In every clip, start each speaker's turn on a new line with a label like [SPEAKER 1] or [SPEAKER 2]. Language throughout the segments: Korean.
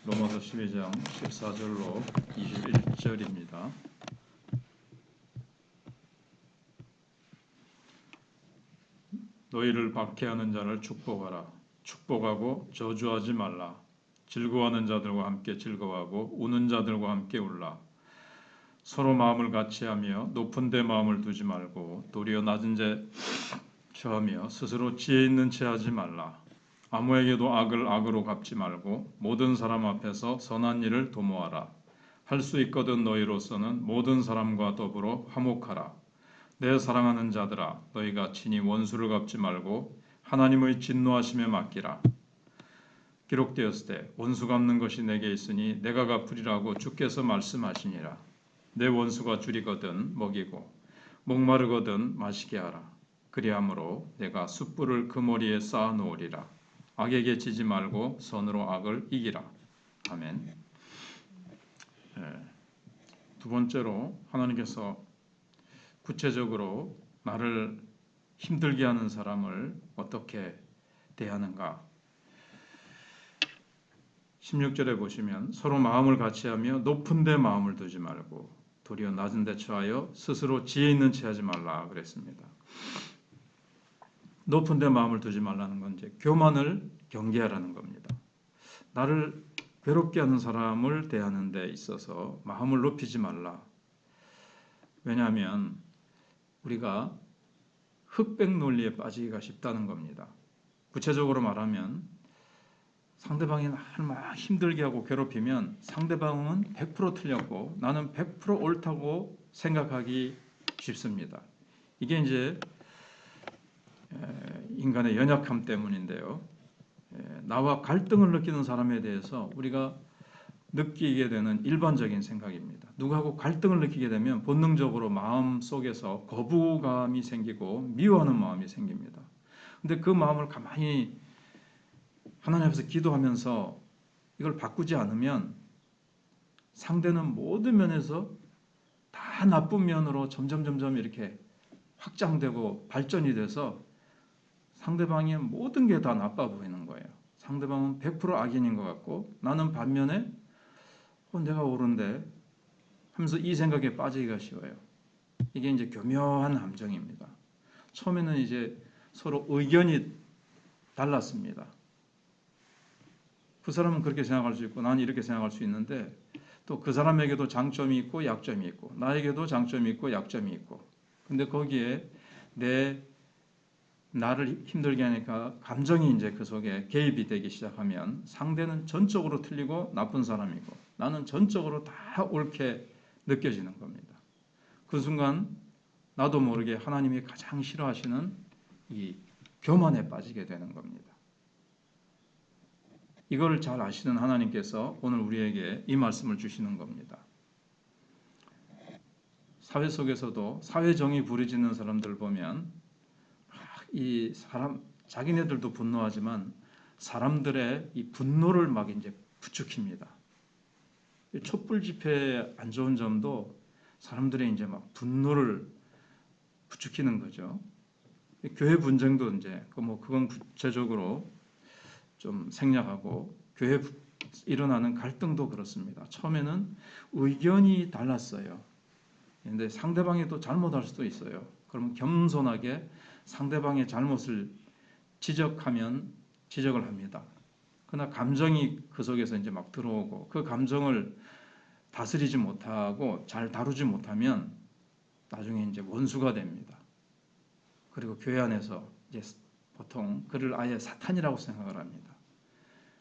[SPEAKER 1] 로마서 12장 14절로 21절입니다. 너희를 박해하는 자를 축복하라. 축복하고 저주하지 말라. 즐거워하는 자들과 함께 즐거워하고 우는 자들과 함께 울라. 서로 마음을 같이하며 높은 데 마음을 두지 말고 도리어 낮은 데 처하며 스스로 지혜 있는 채 하지 말라. 아무에게도 악을 악으로 갚지 말고 모든 사람 앞에서 선한 일을 도모하라. 할 수 있거든 너희로서는 모든 사람과 더불어 화목하라. 내 사랑하는 자들아, 너희가 친히 원수를 갚지 말고 하나님의 진노하심에 맡기라. 기록되었을 때 원수 갚는 것이 내게 있으니 내가 갚으리라고 주께서 말씀하시니라. 내 원수가 줄이거든 먹이고 목마르거든 마시게 하라. 그리함으로 내가 숯불을 그 머리에 쌓아 놓으리라. 악에게 지지 말고 선으로 악을 이기라. 아멘. 두 번째로 하나님께서 구체적으로 나를 힘들게 하는 사람을 어떻게 대하는가. 16절에 보시면 서로 마음을 같이하며 높은 데 마음을 두지 말고 도리어 낮은 데 처하여 스스로 지혜 있는 채 하지 말라 그랬습니다. 높은 데 마음을 두지 말라는 건 이제 교만을 경계하라는 겁니다. 나를 괴롭게 하는 사람을 대하는 데 있어서 마음을 높이지 말라. 왜냐하면 우리가 흑백 논리에 빠지기가 쉽다는 겁니다. 구체적으로 말하면 상대방이 나를 막 힘들게 하고 괴롭히면 상대방은 100% 틀렸고 나는 100% 옳다고 생각하기 쉽습니다. 이게 이제 인간의 연약함 때문인데요. 나와 갈등을 느끼는 사람에 대해서 우리가 느끼게 되는 일반적인 생각입니다. 누구하고 갈등을 느끼게 되면 본능적으로 마음 속에서 거부감이 생기고 미워하는 마음이 생깁니다. 근데 그 마음을 가만히 하나님 앞에서 기도하면서 이걸 바꾸지 않으면 상대는 모든 면에서 다 나쁜 면으로 점점 이렇게 확장되고 발전이 돼서 상대방의 모든 게 다 나빠 보이는 거예요. 상대방은 100% 악인인 것 같고 나는 반면에 내가 옳은데 하면서 이 생각에 빠지기가 쉬워요. 이게 이제 교묘한 함정입니다. 처음에는 이제 서로 의견이 달랐습니다. 그 사람은 그렇게 생각할 수 있고 나는 이렇게 생각할 수 있는데 또 그 사람에게도 장점이 있고 약점이 있고 나에게도 장점이 있고 약점이 있고 근데 거기에 나를 힘들게 하니까 감정이 이제 그 속에 개입이 되기 시작하면 상대는 전적으로 틀리고 나쁜 사람이고 나는 전적으로 다 옳게 느껴지는 겁니다. 그 순간 나도 모르게 하나님이 가장 싫어하시는 이 교만에 빠지게 되는 겁니다. 이걸 잘 아시는 하나님께서 오늘 우리에게 이 말씀을 주시는 겁니다. 사회 속에서도 사회정의 부르짖는 사람들 보면 이 사람 자기네들도 분노하지만 사람들의 이 분노를 막 이제 부추깁니다. 촛불 집회의 안 좋은 점도 사람들의 이제 막 분노를 부추기는 거죠. 교회 분쟁도 이제 그건 구체적으로 좀 생략하고 교회 일어나는 갈등도 그렇습니다. 처음에는 의견이 달랐어요. 근데 상대방이 또 잘못할 수도 있어요. 그러면 겸손하게 상대방의 잘못을 지적하면 지적을 합니다. 그러나 감정이 그 속에서 이제 막 들어오고 그 감정을 다스리지 못하고 잘 다루지 못하면 나중에 이제 원수가 됩니다. 그리고 교회 안에서 이제 보통 그를 아예 사탄이라고 생각을 합니다.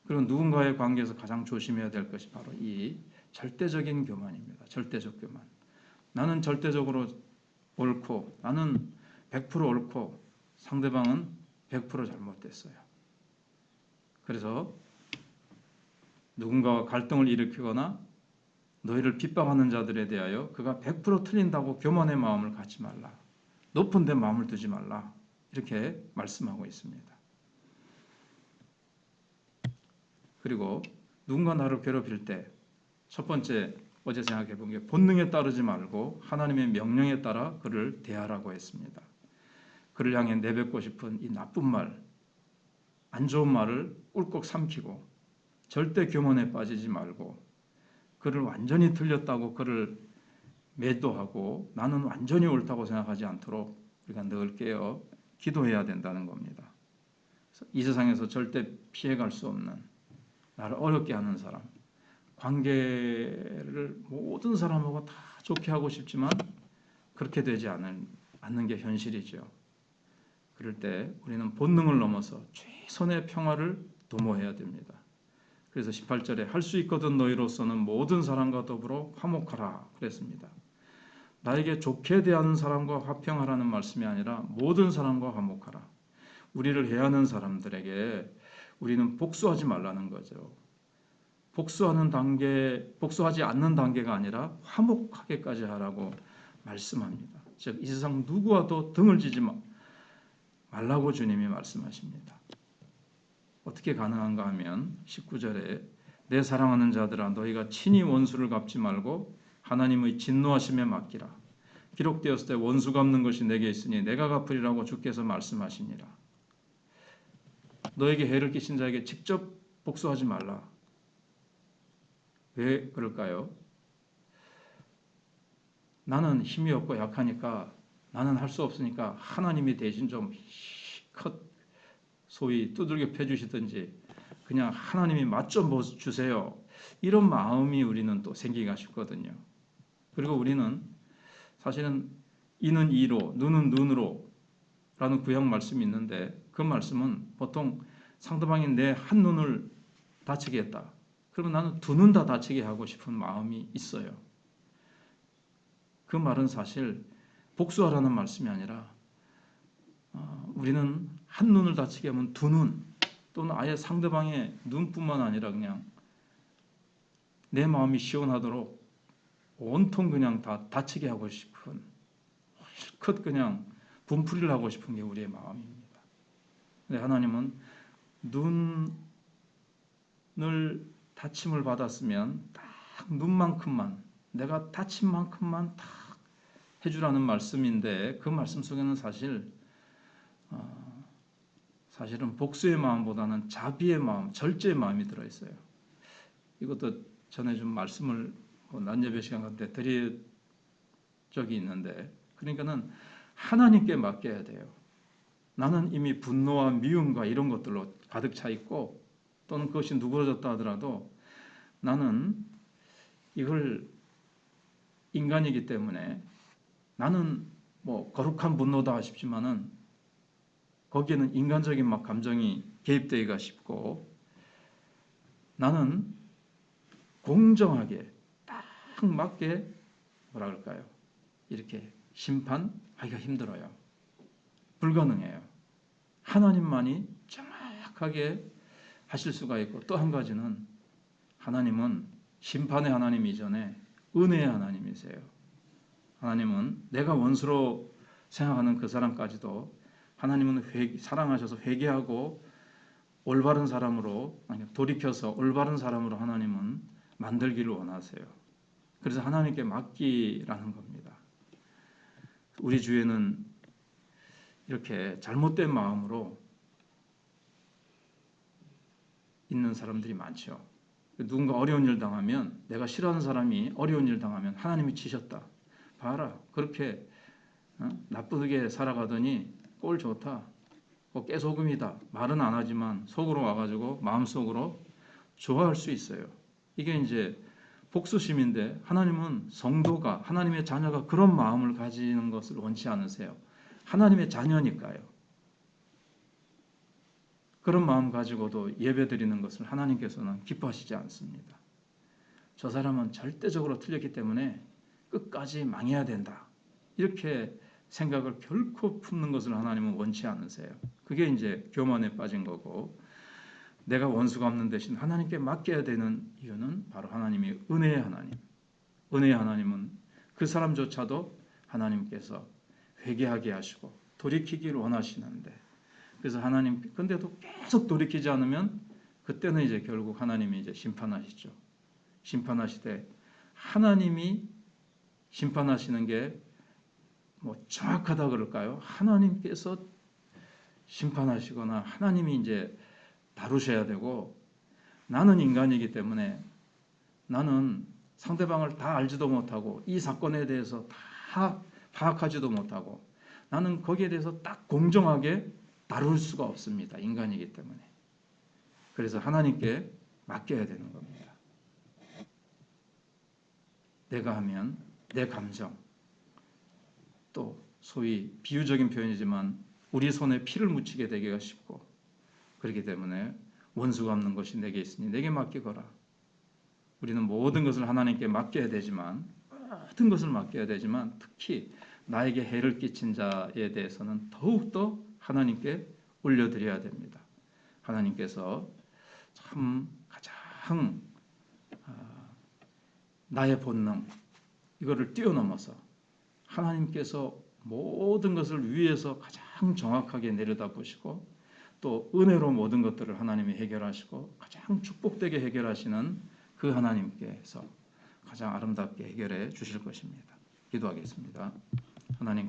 [SPEAKER 1] 그리고 누군가의 관계에서 가장 조심해야 될 것이 바로 이 절대적인 교만입니다. 절대적 교만. 나는 절대적으로 옳고 나는 100% 옳고 상대방은 100% 잘못됐어요. 그래서 누군가와 갈등을 일으키거나 너희를 핍박하는 자들에 대하여 그가 100% 틀린다고 교만의 마음을 갖지 말라. 높은 데 마음을 두지 말라. 이렇게 말씀하고 있습니다. 그리고 누군가 나를 괴롭힐 때 첫 번째 어제 생각해 본 게 본능에 따르지 말고 하나님의 명령에 따라 그를 대하라고 했습니다. 그를 향해 내뱉고 싶은 이 나쁜 말, 안 좋은 말을 꿀꺽 삼키고 절대 교만에 빠지지 말고 그를 완전히 틀렸다고 그를 매도하고 나는 완전히 옳다고 생각하지 않도록 우리가 늘 깨어 기도해야 된다는 겁니다. 이 세상에서 절대 피해갈 수 없는 나를 어렵게 하는 사람, 관계를 모든 사람하고 다 좋게 하고 싶지만 그렇게 되지 않는 게 현실이죠. 그럴 때 우리는 본능을 넘어서 최선의 평화를 도모해야 됩니다. 그래서 18절에 할 수 있거든 너희로서는 모든 사람과 더불어 화목하라 그랬습니다. 나에게 좋게 대하는 사람과 화평하라는 말씀이 아니라 모든 사람과 화목하라. 우리를 해하는 사람들에게 우리는 복수하지 말라는 거죠. 복수하지 않는 단계가 아니라 화목하게까지 하라고 말씀합니다. 즉, 이 세상 누구와도 등을 지지 말라고 주님이 말씀하십니다. 어떻게 가능한가 하면 19절에 내 사랑하는 자들아 너희가 친히 원수를 갚지 말고 하나님의 진노하심에 맡기라. 기록되었을 때 원수 갚는 것이 내게 있으니 내가 갚으리라고 주께서 말씀하시니라. 너에게 해를 끼친 자에게 직접 복수하지 말라. 왜 그럴까요? 나는 힘이 없고 약하니까 나는 할 수 없으니까 하나님이 대신 좀 소위 두들겨 패주시든지 그냥 하나님이 맛 좀 주세요. 이런 마음이 우리는 또 생기기가 쉽거든요. 그리고 우리는 사실은 이는 이로 눈은 눈으로 라는 구약 말씀이 있는데 그 말씀은 보통 상대방이 내 한 눈을 다치게 했다. 그러면 나는 두 눈 다 다치게 하고 싶은 마음이 있어요. 그 말은 사실 복수하라는 말씀이 아니라 우리는 한 눈을 다치게 하면 두 눈 또는 아예 상대방의 눈뿐만 아니라 그냥 내 마음이 시원하도록 온통 그냥 다 다치게 하고 싶은 실컷 그냥 분풀이를 하고 싶은 게 우리의 마음입니다. 근데 하나님은 눈을 다침을 받았으면 딱 눈만큼만 내가 다친 만큼만 딱 해주라는 말씀인데 그 말씀 속에는 사실은 복수의 마음보다는 자비의 마음, 절제의 마음이 들어있어요. 이것도 전에 좀 말씀을 낮예배 시간 같은 때 드린 적이 있는데 그러니까는 하나님께 맡겨야 돼요. 나는 이미 분노와 미움과 이런 것들로 가득 차 있고 또는 그것이 누그러졌다 하더라도 나는 이걸 인간이기 때문에 나는 뭐 거룩한 분노다 싶지만은 거기에는 인간적인 막 감정이 개입되기가 쉽고 나는 공정하게 딱 맞게 뭐라 그럴까요? 이렇게 심판하기가 힘들어요. 불가능해요. 하나님만이 정확하게 하실 수가 있고 또 한 가지는 하나님은 심판의 하나님 이전에 은혜의 하나님이세요. 하나님은 내가 원수로 생각하는 그 사람까지도 하나님은 사랑하셔서 회개하고 올바른 사람으로 돌이켜서 올바른 사람으로 하나님은 만들기를 원하세요. 그래서 하나님께 맡기라는 겁니다. 우리 주위에는 이렇게 잘못된 마음으로 있는 사람들이 많죠. 누군가 어려운 일 당하면 내가 싫어하는 사람이 어려운 일 당하면 하나님이 치셨다. 봐라 그렇게 나쁘게 살아가더니 꼴 좋다. 깨소금이다. 말은 안 하지만 속으로 와가지고 마음속으로 좋아할 수 있어요. 이게 이제 복수심인데 하나님은 성도가 하나님의 자녀가 그런 마음을 가지는 것을 원치 않으세요. 하나님의 자녀니까요. 그런 마음 가지고도 예배드리는 것을 하나님께서는 기뻐하시지 않습니다. 저 사람은 절대적으로 틀렸기 때문에 끝까지 망해야 된다. 이렇게 생각을 결코 품는 것을 하나님은 원치 않으세요. 그게 이제 교만에 빠진 거고 내가 원수 갚는 대신 하나님께 맡겨야 되는 이유는 바로 하나님이 은혜의 하나님. 은혜의 하나님은 그 사람조차도 하나님께서 회개하게 하시고 돌이키기를 원하시는데 그래서 하나님 근데도 계속 돌이키지 않으면 그때는 이제 결국 하나님이 이제 심판하시죠. 심판하시되 하나님이 심판하시는 게 뭐 정확하다 그럴까요? 하나님께서 심판하시거나 하나님이 이제 다루셔야 되고 나는 인간이기 때문에 나는 상대방을 다 알지도 못하고 이 사건에 대해서 다 파악하지도 못하고 나는 거기에 대해서 딱 공정하게 다룰 수가 없습니다. 인간이기 때문에. 그래서 하나님께 맡겨야 되는 겁니다. 내가 하면 내 감정, 또 소위 비유적인 표현이지만 우리 손에 피를 묻히게 되기가 쉽고, 그렇기 때문에 원수 갚는 것이 내게 있으니 내게 맡기거라. 우리는 모든 것을 하나님께 맡겨야 되지만, 모든 것을 맡겨야 되지만 특히 나에게 해를 끼친 자에 대해서는 더욱더 하나님께 올려드려야 됩니다. 하나님께서 참 가장 나의 본능 이거를 뛰어넘어서 하나님께서 모든 것을 위에서 가장 정확하게 내려다보시고 또 은혜로 모든 것들을 하나님이 해결하시고 가장 축복되게 해결하시는 그 하나님께서 가장 아름답게 해결해 주실 것입니다. 기도하겠습니다. 하나님